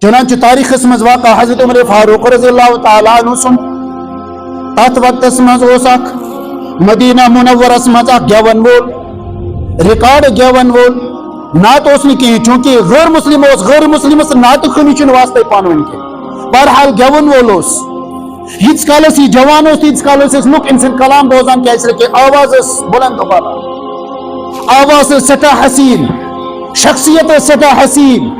چنانچہ تاریخ مز واقع حضرت عمر فاروق رضی اللہ تعالیٰ عنہ سن تات وقت مز مدینہ منورس مز گیون وول ریکارڈ گیون وول نعت اس نے کہیں چونکہ غیر مسلم نعت خنی چن واسطے پانون کے بہرحال گیون وول یت کالس یہ جوان تیت کالس لک ام سن کلام بوزان کیا کہ آواز بلند بالا آواز سٹھا حسین شخصیت سٹھا حسین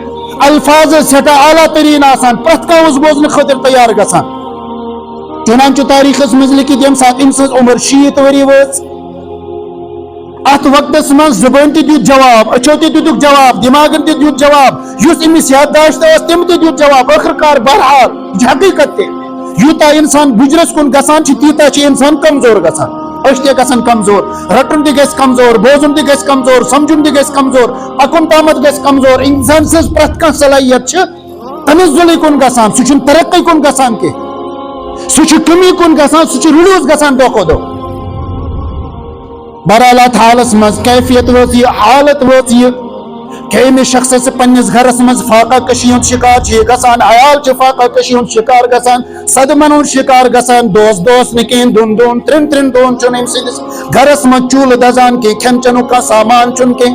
الفاظ سٹھا اعلیٰ ترین آسان پرت کانس بوزن خاطر تیار گژھان چنانچہ تاریخ مز لکھت یم سات ام سن عمر 60 وری وٲژ ات وقت من زبان تہ دیت جواب اچھو تہ دیتک جواب دماغن تہ دیت جواب یس امس یادداشت تم تہ دیت جواب آخر کار بہرحال یہ حقیقت تہ یوتا انسان بجرس کن گژھان تیتا انسان کمزور گژھان أش تہ گژھان کمزور رٹن تہ گژھِ کمزور بوزن تہ گژھِ کمزور سمجھن تہ گژھِ کمزور پکن تامت گژھِ کمزور انسان سٕنٛز پرٛٮ۪تھ کانٛہہ صلٲحیت چھِ تنزلی کن گژھان سُہ چھُنہٕ ترقی کن گژھان کینٛہہ سُہ چھُ کمی کن گژھان سُہ چھُ ریڈیوس گژھان دۄہ کھۄتہٕ دۄہ بہرحال اتھ حالس مز کیفیت وٲژ یہ حالت وٲژ یہ کہ أمس شخصس پننس گھرس مز فاقہ کشی ہند شکار گژھان عیال فاقہ کشی ہند شکار گژھان صدمن ہند شکار گژھان دوس نکین دون ترین دون چون ام سندس گھرس مز چول دزان کی کھین چنک کا سامان چن کی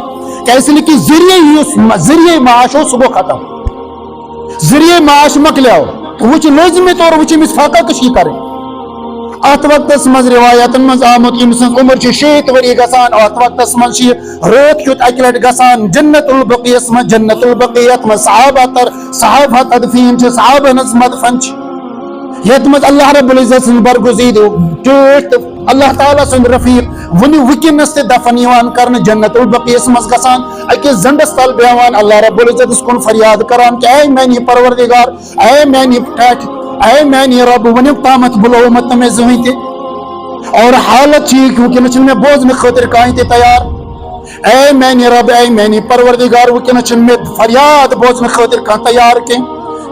اس لیے کہ ذریعہ معاش ہو صبح ختم ذریعہ معاش مکلیو وچ لازمی طور وچ امس فاقہ کشی کریں ات وقت مز روایت مز آمت یم سن عمر 60 وری گژھان ات وقت مز رات کیت اکہ لٹ گژھان جنت البقیس مز جنت البقیت مز صحابہ تدفین صحابہ ہز مدفن یت مز اللہ رب العزت سن برگزید ٹھٹ اللہ تعالیٰ سن رفیق ونکس تہ دفن کرنے جنت البقیس مز گژھان اکس زنڈس تل بیہوان اللہ رب العزت کن فریاد کران کہ اے میانی پروردگار اے میانی ٹھٹ اے میانی رب ونیک تامت بلو مت میں زہیں تہ اور حالت ونکس میں بوزن خاطر کہیں تہ تیار اے میانی رب اے میانی پروردگار ونکس میں فریاد بوزن خاطر کھانا تیار کی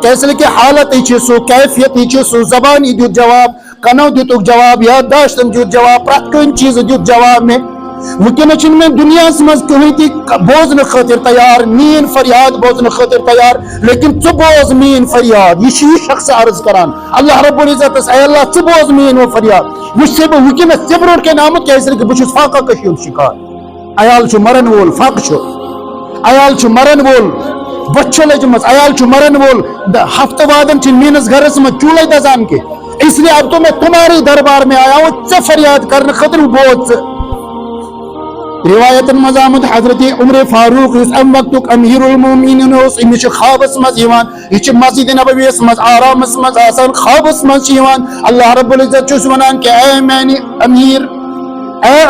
کیسے کہ حالت ہی سو کیفیت ہی سو زبان ہی دیت جواب کنو دیتک جواب یادداشت دیت جواب پرت کن چیز دیت جواب میں ونکس میں دنیا مز کہیں تہ بوزن خاطر تیار مین فریاد بوزن خاطر تیار لیکن ژٕ بوز مین فریاد یہ شخص عرض کران اللہ رب العزت اے اللہ ژٕ بوز مین وہ فریاد وچ سے بہ ونکس ژٕ برونٛٹھ کن آمت کیازِ کہ بہ چھُس فاقہ کشی ہُنٛد شکار عیال چھُ مرن وول فاقہ چھُ عیال چھُ مرن وول بچ چھِ لٔجمٕژ عیال چھُ مرن وول ہفتہٕ وادن چھِ میٲنِس گھرس منٛز چولے دزان کے اس لیے اب تو میں تمہارے دربار میں آیا ہوں ژٕ فریاد کرنے خاطر بوز ژٕ روایت مز آمد حضرت عمر فاروق اس ام وقت امیر المومنین امس خوابس مز یہ مسجد نبویس مز آرامس مز آسان خوابس مز اللہ رب العزت ونان کہ اے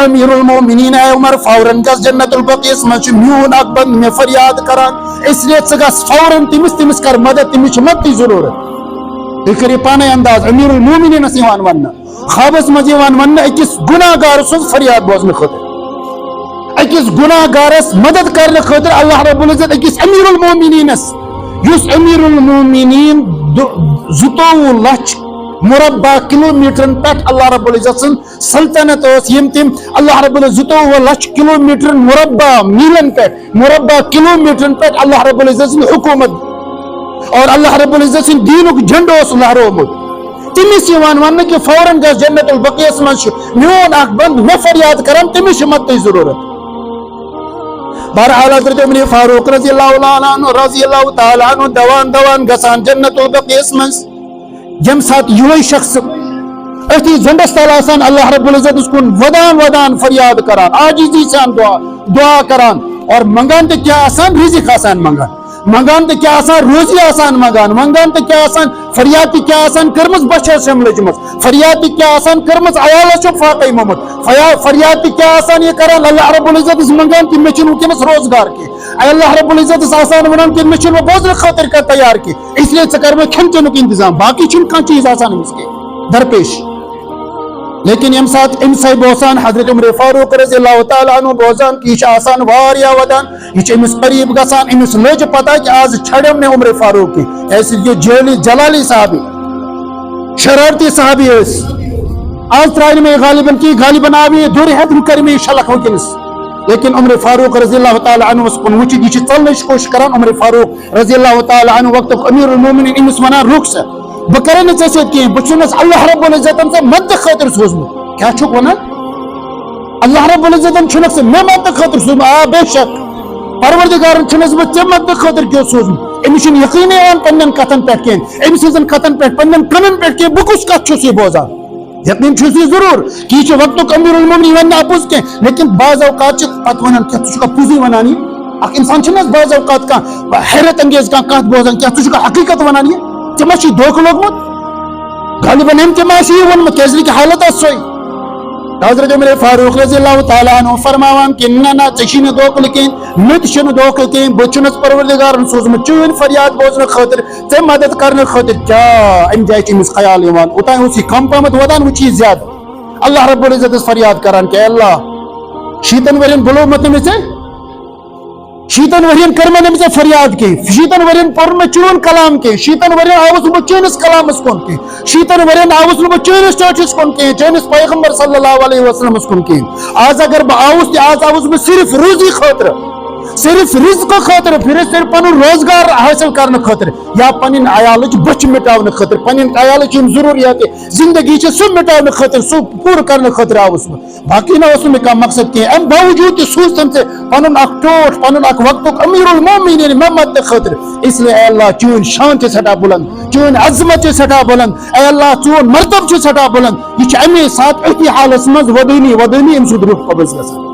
امیر المومنین اے عمر فوراً گس جنت البقیس مز میون اک بند میں فریاد کران اس لیے ژٕ گژھ فوراً تمس کر مدد تمس مدد ضرورت تھی کرو پانے انداز امیر المومنینس ون خوابس مز ون اکس گناہ گار سن فریاد بوزن خاطر اکس گناہ گارس مدد کرنے خاطر اللہ رب العزت اکس امیر المومنینس یس امیر المومنین 22 لچھ مربع کلومیٹرن پہ اللہ رب العزت سن سلطنت یم تم اللہ رب العزت 22 لچھ کلومیٹر مربع میلن پہ مربع کلومیٹرن پہ اللہ رب العزت سن حکومت اور اللہ رب العزت سن دینک جھنڈ لہرومت تمس ون کہ فوراً گھس جنت البقیس مز میون اخ بند میں فریاد کران تمس مدد ضرورت بہرحال حضرت عمر فاروق رضی اللہ تعالیٰ عنہ دوان گژھان جنت البقیس مز یم سات یہ شخص اتھی زنڈس تل آسان اللہ رب العزت کن ودان فریاد کران عاجزی سان دعا کران اور منگان تو کیا آسان رزق آسان منگان تو کیا آسان روزی آسان منگان تو کیا آسان فریاد کیا آسان کرمز بچس لجمت فریاد کیا آسان کرمز عیالس فاقہ مومت فریاد کیا آسان یہ کران اللہ رب العزت منگان کہ مے ونکس روزگار کی اللہ رب العزت آسان ونان کہ مے بوزن خاطر کر تیار کی اس لیے ژٕ کر مے کھین چنک انتظام باقی چھن کانٛہہ چیز آسان امس کے درپیش لیکن یم سات امسے بوزان حضرت عمر فاروق رضی اللہ تعالیٰ عنہ بوزان کہ یہ آسان واریا ودان یہ امس قریب گژھان امس لج پتہ کہ آز چھڑم نے عمر فاروق کی ایسے یہ جلالی صحابی شرارتی صحابی آج ترائن میں غالباً آوی دور حتم کر میں شلق ونکس لیکن عمر فاروق رضی اللہ تعالیٰ عنہ کن وچت یہ ثلنچ کوشش کران عمر فاروق رضی اللہ تعالیٰ عنہ وقت امیر المومنین امس ونان رک سا بہ کرے نا ژے سۭتۍ کینٛہہ بہ چھُنس اللہ رب العزتن ژےٚ مدد خٲطرٕ سوٗزمُت کیٛاہ چھُکھ ونان اللہ رب العزتن چھُنکھ ژےٚ مےٚ مدد خٲطرٕ سوٗزمُت آ بے شک پروردگارن چھُنس بہٕ ژےٚ مدد خٲطرٕ کیٛاہ سوٗزمُت أمِس چھُنہٕ یقیٖن یِوان پننٮ۪ن کتھن پٮ۪ٹھ کینٛہہ أمۍ سٕنٛزن کتھن پٮ۪ٹھ پننٮ۪ن کَنن پٮ۪ٹھ کینٛہہ بہٕ کُس کتھ چھُس یہِ بوزان یقین چھُس یہِ ضروٗر کہ یہِ چھُ وقتُک امیر المومنین یہِ ونہِ نہٕ اپُز کینٛہہ لیکن بعض اوقات چھِ پتہٕ ونان کیٛاہ ژٕ چھُکھا پوٚزُے ونان یہِ اکھ انسان چھُنہٕ حظ بعض اوقات کانٛہہ حیرت انگیز کانٛہہ کتھ بوزان کیٛاہ ژٕ چھُکھا حقیٖقت ونان یہِ ژےٚ ما چھُے دھوکہٕ لوگمُت غالباً أمۍ تہِ ما آسہِ یہِ ووٚنمُت کیٛازِ کہِ حالت آسہِ سۄے حضرت عمر فاروق رضی اللہ تعالیٰ عنہ فرماوان کہ نہ نہ ژےٚ چھی نہٕ دھوکہٕ کینٛہہ مےٚ تہِ چھُنہٕ دھوکہٕ کینٛہہ بہٕ چھُنس پروردگارن سوٗزمُت چٲنۍ فریاد بوزنہٕ خٲطرٕ ژےٚ مدد کرنہٕ خٲطرٕ کیٛاہ امہِ جایہِ چھُ أمِس خیال یِوان اوٚتانۍ اوس یہِ کم پہمتھ ودان وۄنۍ چھُ یہِ زیادٕ اللہ رب العزتس فریاد کران کہ اللہ 60 ؤرین بُلومت نہٕ مےٚ ژےٚ 60 ؤرین کٔر مےٚ نہٕ ژےٚ فریاد کینٛہہ 60 ؤرین پوٚر نہٕ چون کلام کینٛہہ 60 ؤرین آوُس نہٕ بہٕ چٲنِس کلامس کُن کینٛہہ 60 ؤرین آوُس نہٕ بہٕ چٲنِس چٲٹھِس کُن کینٛہہ چٲنِس پیغمبر صلی اللہ علیہ وسلمس کُن کینٛہہ آز اگر بہٕ آوُس تہِ آز آوُس بہٕ صرف روزی خٲطرٕ صرف رزقہٕ خٲطرٕ صرف پنُن روزگار حٲصِل کرنہٕ خٲطرٕ یا پنٕنۍ عیالٕچ بٔچھِ مٹاونہٕ خٲطرٕ پنٕنۍ عیالٕچ یِم ضروٗریات زندگی چھِ سُہ مٹاونہٕ خٲطرٕ سُہ پوٗرٕ کرنہٕ خٲطرٕ آوُس بہٕ باقٕے نہ اوس نہٕ مےٚ کانٛہہ مقصد کینٛہہ امہِ باوجوٗد تہِ سوٗز تٔمۍ ژےٚ پنُن اکھ ٹوٹھ پنُن اکھ وقتُک امیر المومنین مےٚ مدد خٲطرٕ اس لیے اے اللہ چٲنۍ شان چھِ سٮ۪ٹھاہ بلند چٲنۍ عظمت چھِ سٮ۪ٹھاہ بلند اے اللہ چون مرتب چھُ سٮ۪ٹھاہ بلند یہِ چھُ امے ساتہٕ أتھی حالس منٛز ودٲنی أمۍ سُنٛد روح قبض گژھان